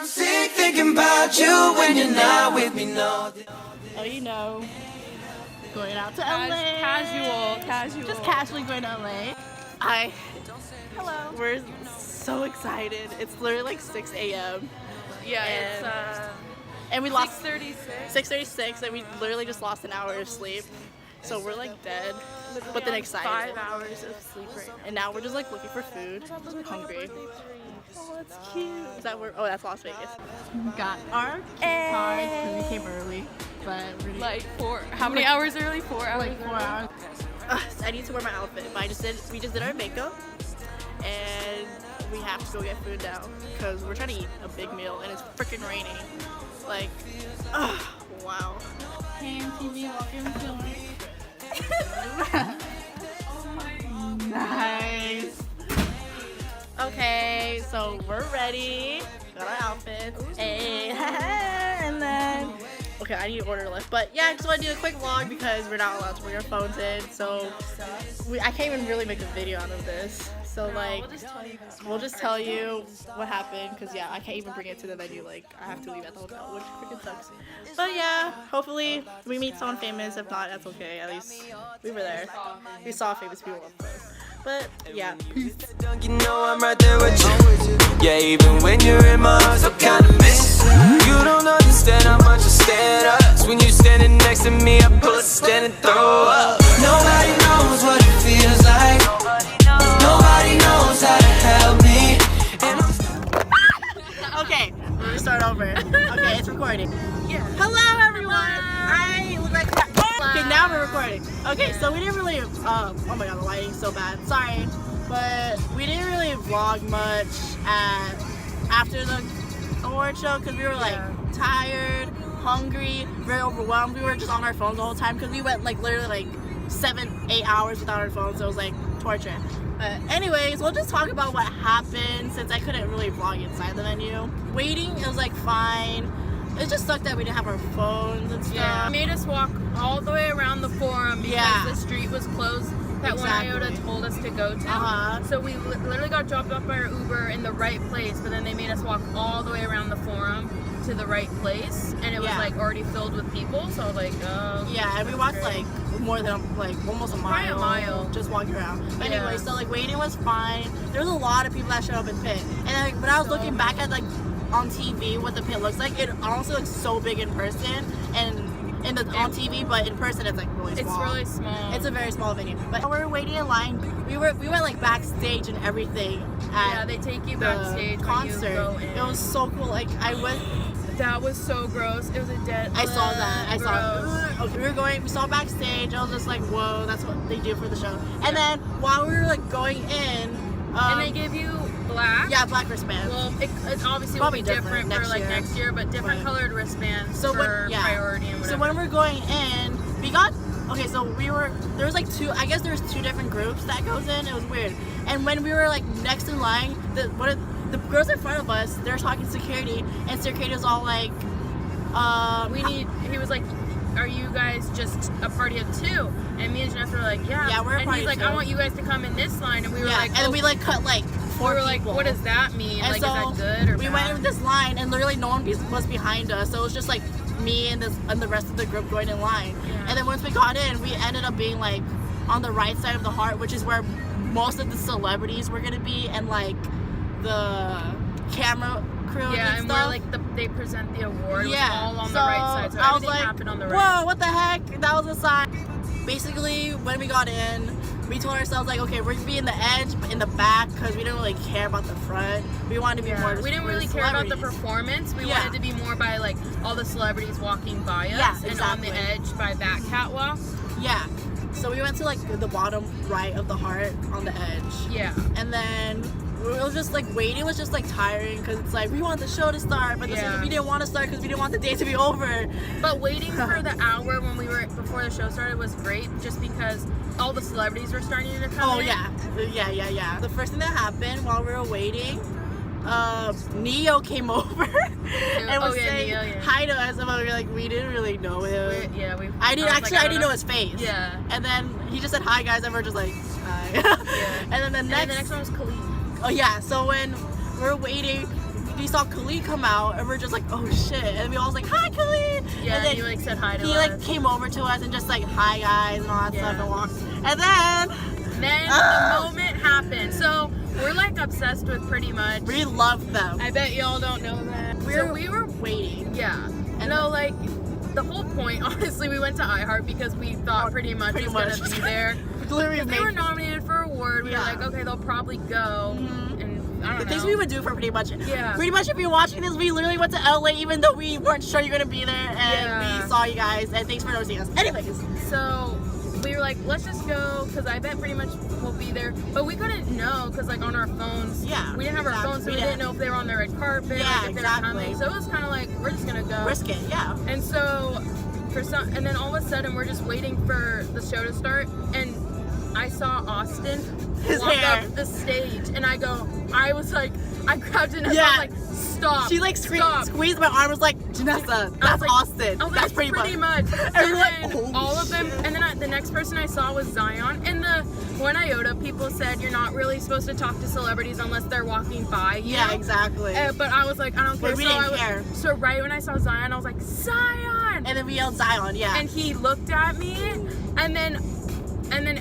sick thinking about you when you're not with me, no. Oh, you know, going out to LA. Casual. Just casually going to LA. Hello. We're so excited. It's literally like 6 a.m. Yeah, and we it's lost 6:36. 6:36, and we literally just lost an hour of sleep. So we're like dead, but then excited. 5 hours of sleep right now. And now we're just like looking for food. We're hungry. Oh, that's cute. Is that where? Oh, that's Las Vegas. We got our cars because we came early, but we're Like how many hours early? 4 hours. like 4 hours. I need to wear my outfit, but we just did our makeup, and we have to go get food now because we're trying to eat a big meal, and it's freaking raining. Like, wow. Hey, MTV, welcome to Nice. Okay, so we're ready. Got our outfits. Hey, and then okay, I need to order a lift. But yeah, I just want to do a quick vlog because we're not allowed to bring our phones in. So I can't even really make a video out of this. So like, we'll just tell you what happened because yeah, I can't even bring it to the venue. Like, I have to leave at the hotel, which freaking sucks. But yeah, hopefully we meet someone famous. If not, that's okay. At least we were there. We saw famous people up close. But yeah, peace. You know I'm right there with you. Yeah, even when you're in my arms, I kinda miss you. You don't understand how much I stand up. When you're standing next to me, I pull a stand and throw up. Nobody knows what it feels like. Nobody knows how to help me. Okay, let me start over. Okay, it's recording. Yeah. Hello, everyone. I look like that. Okay, now we're recording. Okay, so we didn't really. Oh my god, the lighting's so bad. Sorry, but we didn't really vlog much after the award show because we were like tired, hungry, very overwhelmed. We were just on our phones the whole time because we went like literally like 7-8 hours without our phones. So it was like torture. Anyways, we'll just talk about what happened since I couldn't really vlog inside the venue. Waiting, it was like fine. It just sucked that we didn't have our phones and stuff. Yeah, made us walk all the way around the forum because the street was closed that one Iota told us to go to. So we literally got dropped off by our Uber in the right place, but then they made us walk all the way around the forum to the right place, and it was like already filled with people. So I was like, oh. Yeah, and we walked like more than like almost a mile. Probably a mile. Just walking around. But anyway, so like waiting was fine. There was a lot of people that showed up in pit, and like when I was looking back at like on TV what the pit looks like, it honestly looks so big in person and on TV, but in person it's like really small. It's really small. It's a very small venue. But when we were waiting in line, we went like backstage and everything at they take you backstage concert. When you go in. It was so cool. Like I went. That was so gross. It was a dead. I saw that. I saw. Okay, we saw backstage. I was just like, whoa, that's what they do for the show. And then while we were like going in, and they give you black. Yeah, black wristbands. Well, it obviously will be different for like next year, but different colored wristbands for priority and whatever. So when we're going in, we got. Okay, so there was like two, I guess there was 2 different groups that goes in. It was weird. And when we were like next in line, the girls in front of us, they're talking to security, and security was all like, he was like, are you guys just a party of 2? And me and Jennifer were like, yeah, we're a party of 2. And he's like, I want you guys to come in this line, and we were like, and then we like cut like 4 we were people. Like, what does that mean? And like, so is that good or we bad? went in this line, and literally no one was behind us, so it was just like me and the rest of the group going in line. And then once we got in, we ended up being like on the right side of the heart, which is where most of the celebrities were gonna be, and like the camera crew and stuff. Where like they present the award. It was all on the right side, so I was everything like, happened on the right. Whoa, what the heck? That was a sign. Basically, when we got in, we told ourselves like, okay, we're gonna be in the edge, in the back, because we didn't really care about the front. We wanted to be more. We didn't really care about the performance. We wanted to be more by like all the celebrities walking by us, and on the edge by that catwalk. Yeah. So we went to like the bottom right of the heart on the edge. Yeah. And then it was just like waiting was just like tiring because it's like we want the show to start, but we didn't want to start because we didn't want the day to be over. But waiting for the hour before the show started was great, just because all the celebrities were starting to come in. Yeah. The first thing that happened while we were waiting, Neo came over and was saying hi to us, and we were like, we didn't really know him. I didn't know his face. Yeah. And then he just said hi guys, and we're just like hi. And then the next one was Khalid. Oh yeah, so when we're waiting, we saw Khalid come out, and we're just like, oh shit, and we all was like, hi Khalid. Yeah, and then he like said hi to us. He like came over to us and just like, hi guys, and all that stuff, and walked. And then the moment happened. So we're like obsessed with Prettymuch. We love them. I bet y'all don't know that. We were waiting. Yeah. And no, like the whole point, honestly, we went to Iheart because we thought Prettymuch was gonna be there. Literally, they were nominated for an award. We were like, okay, they'll probably go. And I don't know. The things we would do for Prettymuch. Yeah. Prettymuch, if you're watching this, we literally went to LA even though we weren't sure you're gonna be there, and we saw you guys. And thanks for noticing us. Anyways, so we were like, let's just go because I bet Prettymuch will be there. But we couldn't know because like on our phones, we didn't have our phones, so we didn't know if they were on the red carpet, like if they were coming. So it was kind of like, we're just gonna go. Risk it, yeah. And so and then all of a sudden we're just waiting for the show to start, and I saw Austin walk up the stage, and I was like, I grabbed Janessa, I was like, stop. She like squeezed my arm, was like, Janessa, that's like, Austin. That's Prettymuch. And then all of them, and then the next person I saw was Zion, and the One Iota people said you're not really supposed to talk to celebrities unless they're walking by you. Yeah, exactly. But I was like, I don't care. But we didn't care. So right when I saw Zion, I was like, Zion! And then we yelled Zion, And he looked at me, and then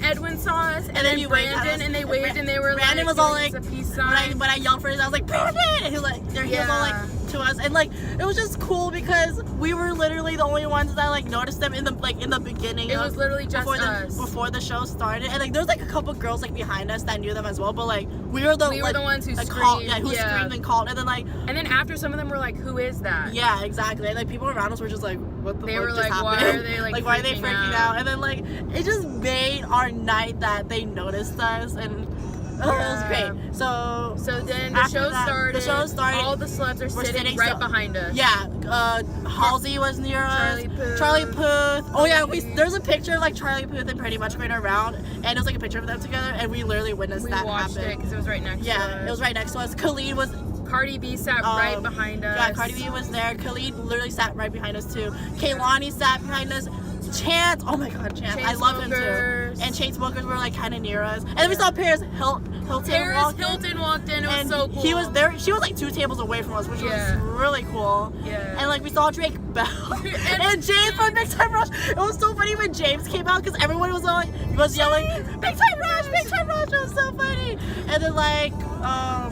Edwin saw us, and then Brandon, and they waved, and they were Brandon like, was all like, a peace sign. when I yelled for him, I was like, Brandon! And he was like, he was all like, to us, and like, it was just cool because we were literally the only ones that like noticed them in the beginning. It was literally just us. Before the show started, and like, there was like a couple girls like behind us that knew them as well, but like, we were the ones who like, screamed. Screamed and called, and then like, and then after some of them were like, who is that? Yeah, exactly. And like people around us were just like, what the fuck were just like, happened? why are they like why are they freaking out? And then like, it just made our night that they noticed us, and it was great. So then the show started. The show started. All the celebs are sitting right behind us. Yeah, Halsey was near us. Charlie Puth. Oh yeah, there's a picture of like Charlie Puth and Prettymuch going around, and it was like a picture of them together, and we literally witnessed that happen. We watched it because it was right next to us. Yeah, it was right next to us. Khalid was. Cardi B sat right behind us. Yeah, Cardi B was there. Khalid literally sat right behind us too. Kaylani sat behind us. Chance, oh my god, Chance, I love him too. And Chainsmokers were like kind of near us. And then we saw Paris Hilton walked in. It was so cool. He was there. She was like 2 tables away from us, which was really cool. Yeah. And like we saw Drake Bell and James from Big Time Rush. It was so funny when James came out because everyone was yelling, Big Time Rush, Big Time Rush. It was so funny. And then like,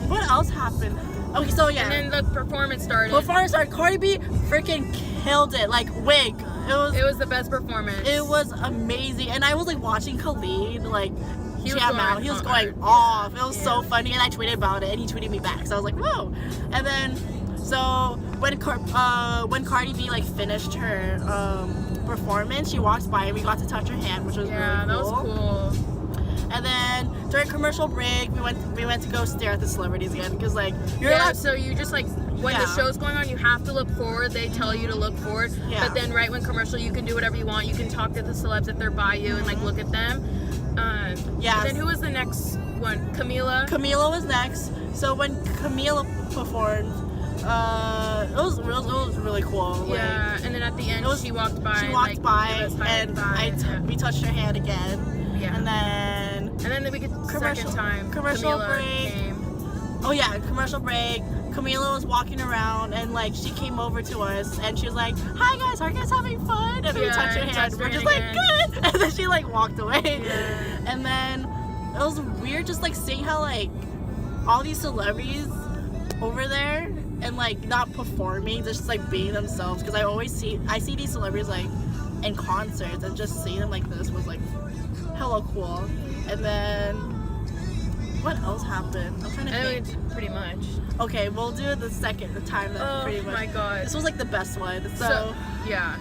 what else happened? Okay, so yeah. And then the performance started. Cardi B freaking killed it. Like wig. It was the best performance. It was amazing, and I was like watching Khalid like jam out. He was going off. It was so funny, and I tweeted about it, and he tweeted me back. So I was like, whoa. And then so when Cardi B like finished her performance, she walked by and we got to touch her hand, which was really cool. Yeah, that was cool. And then during commercial break, we went to go stare at the celebrities again because like so you just like when the show's going on, you have to look forward. They tell you to look forward, but then right when commercial, you can do whatever you want. You can talk to the celebs if they're by you and like look at them. And then who was the next one? Camila. Camila was next. So when Camila performed, it was really cool. Yeah, and then at the end, she walked by. We touched her hand again. Yeah. And then we could commercial break. Came. Oh yeah, commercial break. Camila was walking around and like she came over to us and she was like, "Hi guys, are you guys having fun?" And we touched her hand. We're just like, "Good." And then she like walked away. Yeah. And then it was weird just like seeing how like all these celebrities over there and like not performing, just like being themselves. Because I see these celebrities like in concerts, and just seeing them like this was like hella cool. And then what else happened? I'm trying to think. Prettymuch. Okay, we'll do the time that Prettymuch. Oh my god. This was like the best one. So yeah.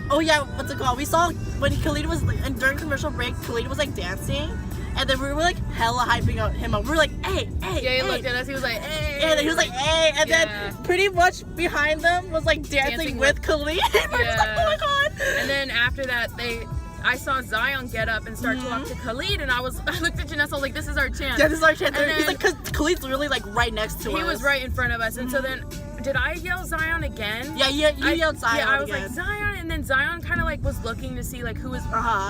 Oh yeah, what's it called? We saw when Khalid was and during commercial break, Khalid was like dancing, and then we were like hella hyping him up. We were like, hey. Yeah, he looked at us. He was like, hey. Yeah, he was like, hey, and then Prettymuch behind them was like dancing with Khalid. We're just like, oh my god. And then after that, I saw Zion get up and start to walk to Khalid, and I looked at Janessa, I was like, this is our chance. Yeah, this is our chance. And he's like, because Khalid's really like right next to us. He was right in front of us, and so then did I yell Zion again? Yeah, you yelled Zion. Yeah, I was again. like Zion, and then Zion kind of like was looking to see like who was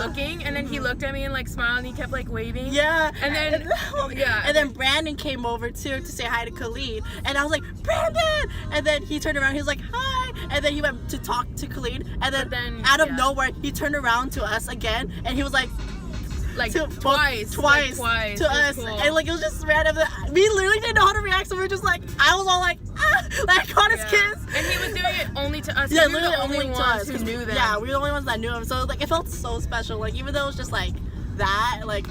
looking, and then he looked at me and like smiled, and he kept like waving. Yeah. And then And then Brandon came over too to say hi to Khalid, and I was like, Brandon, and then he turned around, he was like, hi, and then he went to talk to Khalid, and then out of nowhere he turned around to us again, and he was like twice to us, cool. And like it was just random. We literally didn't know how to react, so we were just like, I was all like, like caught his kiss, and he was doing it only to us. Yeah, we were the only ones who knew them. Yeah, we were the only ones that knew him, so like it felt so special. Like even though it was just like that, like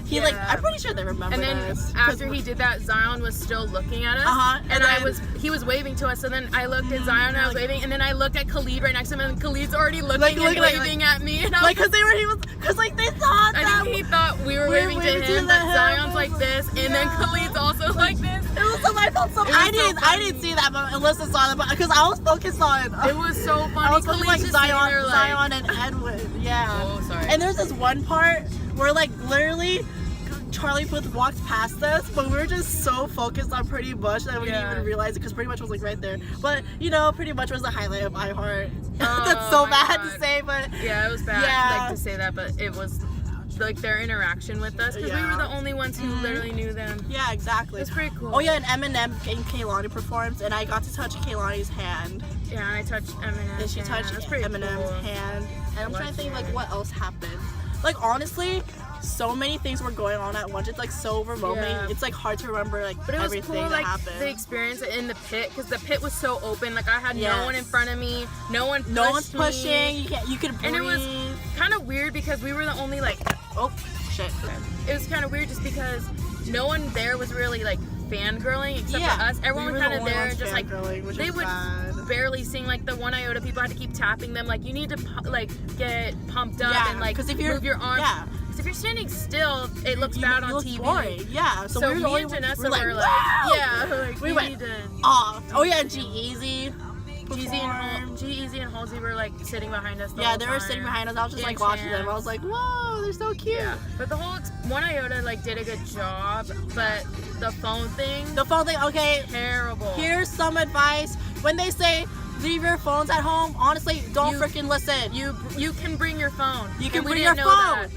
he like I'm pretty sure they remember. And then us, after he did that, Zion was still looking at us, and he was waving to us. So then I looked at Zion and I was waving, and then I looked at Khalid right next to him, and Khalid's already looking and waving at me. And like because they thought that I think he thought we were waving to him, but Zion's like this, and then Khalid's also like this. It was so I felt so. I didn't see that, but Alyssa saw that because I was focused on. It was so funny. I was focused like Zion and Edwin. Yeah. Oh, sorry. And there's this one part where like literally Charlie Puth walked past us, but we were just so focused on Prettymuch that we didn't even realize it because Prettymuch was like right there. But you know, Prettymuch was the highlight of Iheart. That's so bad to say, but yeah, it was bad like to say that, but it was like their interaction with us because we were the only ones who literally knew them. Yeah, exactly. It's pretty cool. Oh yeah, and Eminem and Kehlani performed, and I got to touch Kehlani's hand. Yeah, and I touched Eminem's and she touched Eminem's hand. And I'm trying to think like what else happened. Like honestly, so many things were going on at once. It's like so overwhelming. Yeah. It's like hard to remember like but it was everything cool, that like, happened. The experience in the pit because the pit was so open. Like I had no one in front of me, no one's pushing. You could breathe. And it was kind of weird because we were the only like shit. It was kind of weird just because no one there was really like fangirling except for us. Everyone was kind of there and just like they would barely sing. Like the One Iota people had to keep tapping them like you need to like get pumped up and like move your arms. Yeah. Because if you're standing still, it looks bad on TV. Boring. Yeah. So we me and Janessa were like, we went off. Oh yeah, G-Eazy. G-Eazy and Halsey were like sitting behind us. They were sitting behind us. I was just like watching them. I was like, whoa, they're so cute. Yeah. But the whole One Iota like did a good job, but the phone thing, okay. Terrible. Here's some advice. When they say leave your phones at home, honestly, don't freaking listen. You can bring your phone. You can bring your phone.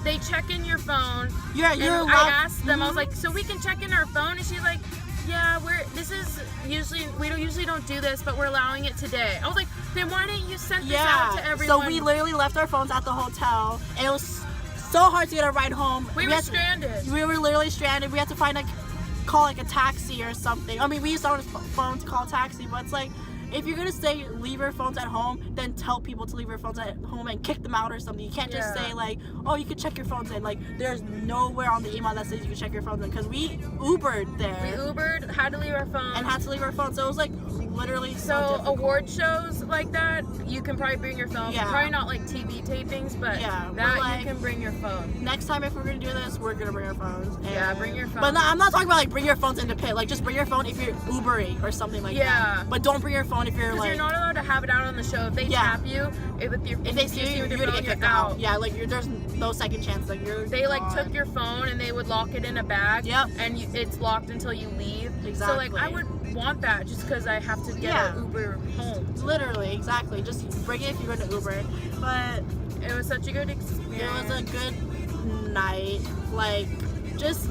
They check in your phone. Yeah, I asked them. I was like, so we can check in our phone, and she's like, yeah, we usually don't do this, but we're allowing it today. I was like, then why didn't you send this out to everyone? So we literally left our phones at the hotel, and it was so hard to get a ride home. We were stranded. We were literally stranded. We had to call a taxi or something. I mean, we used our phone to call a taxi, but it's like, if you're gonna say leave your phones at home, then tell people to leave your phones at home and kick them out or something. You can't just say like, oh, you can check your phones in. Like, there's nowhere on the email that says you can check your phones in because we Ubered there. We Ubered, had to leave our phone. So it was like literally so difficult. Award shows like that, you can probably bring your phone. Yeah. Probably not like TV tapings, but you can bring your phone. Next time if we're gonna do this, we're gonna bring our phones. Bring your phone. But I'm not talking about like bring your phones in the pit. Like just bring your phone if you're Ubering or something like that. But don't bring your phone if you're like. You're not allowed to have it out on the show. If they tap you, if they see you, you're gonna get kicked out. Yeah, like there's no second chance. Like they like took your phone and they would lock it in a bag. Yep. And it's locked until you leave. Exactly. So like I would want that just because I have to get an Uber home. Literally, exactly. Just bring it if you're going to Uber. But it was such a good experience. It was a good night. Like just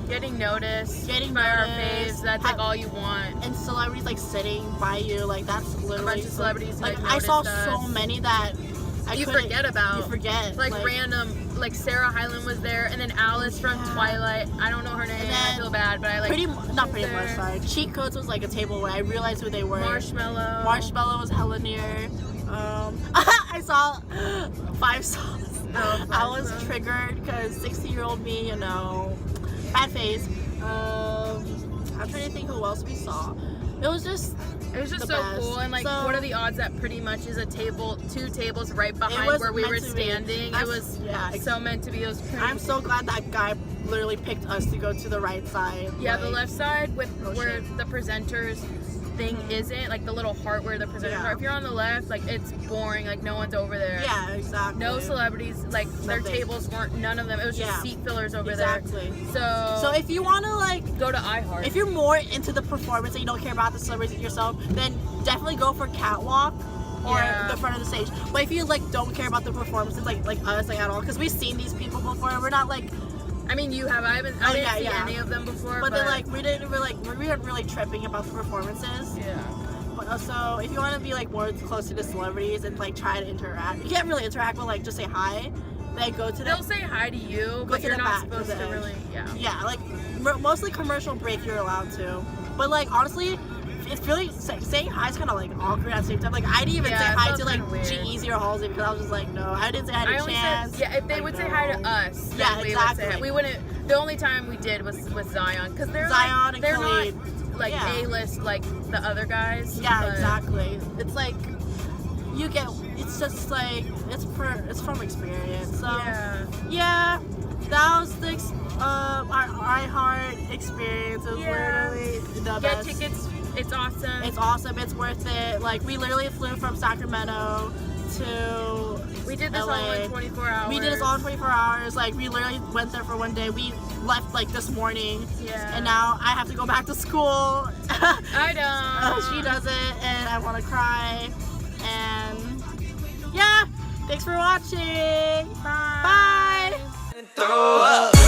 getting noticed by our faves, that's like all you want. And celebrities like sitting by you, like that's literally a bunch of celebrities like I saw so many that you forget about. You forget. Like random, like Sarah Hyland was there, and then Alice from Twilight. I don't know her name. I feel bad, but I like. Not pretty much. Sorry. Cheat Codes was like a table where I realized who they were. Marshmallow was hella near. I saw 5 songs. I was triggered because 60-year-old me, you know, bad phase. I'm trying to think who else we saw. It was just so best. Cool, and like, what are the odds that Prettymuch is a table, 2 tables right behind where we were standing? It was so meant to be. It was crazy. I'm so glad that guy literally picked us to go to the right side. Yeah, the left side where the presenters thing isn't, like the little heart where the presenters are. If you're on the left, like it's boring, like no one's over there. Yeah, exactly. No celebrities, like their tables weren't, none of them. It was just seat fillers over there. Exactly. So if you want to like go to Iheart. If you're more into the performance and you don't care about the celebrities yourself, then definitely go for catwalk or the front of the stage. But if you like don't care about the performances like us like at all, because we've seen these people before and we're not like, I mean, you have. I didn't see any of them before. But then like we weren't really tripping about the performances. Yeah. But also, if you want to be like more close to the celebrities and like try to interact, you can't really interact, but like just say hi. Then go to They'll say hi to you, but you're not supposed to really. Yeah. Yeah, like mostly commercial break you're allowed to. But like honestly, it's really saying hi is kind of like awkward at the same time. Like I didn't even say hi to like G-Eazy or Halsey because I was just like, no, I didn't say hi to Chance. If they would say hi to us, exactly. We wouldn't. The only time we did was with Zion because they're Zion like, they're Khalid. not like A-list like the other guys. Yeah, exactly. It's like you get. It's just like it's from experience. So yeah, that was the our Iheart experience. It was literally the best. Get tickets. It's awesome. It's awesome. It's worth it. Like we literally flew from Sacramento to We did this LA. all in 24 hours. We did this all in 24 hours. Like we literally went there for one day. We left like this morning. Yeah. And now I have to go back to school. I don't. She doesn't, and I want to cry. And yeah, thanks for watching. Bye. Throw up.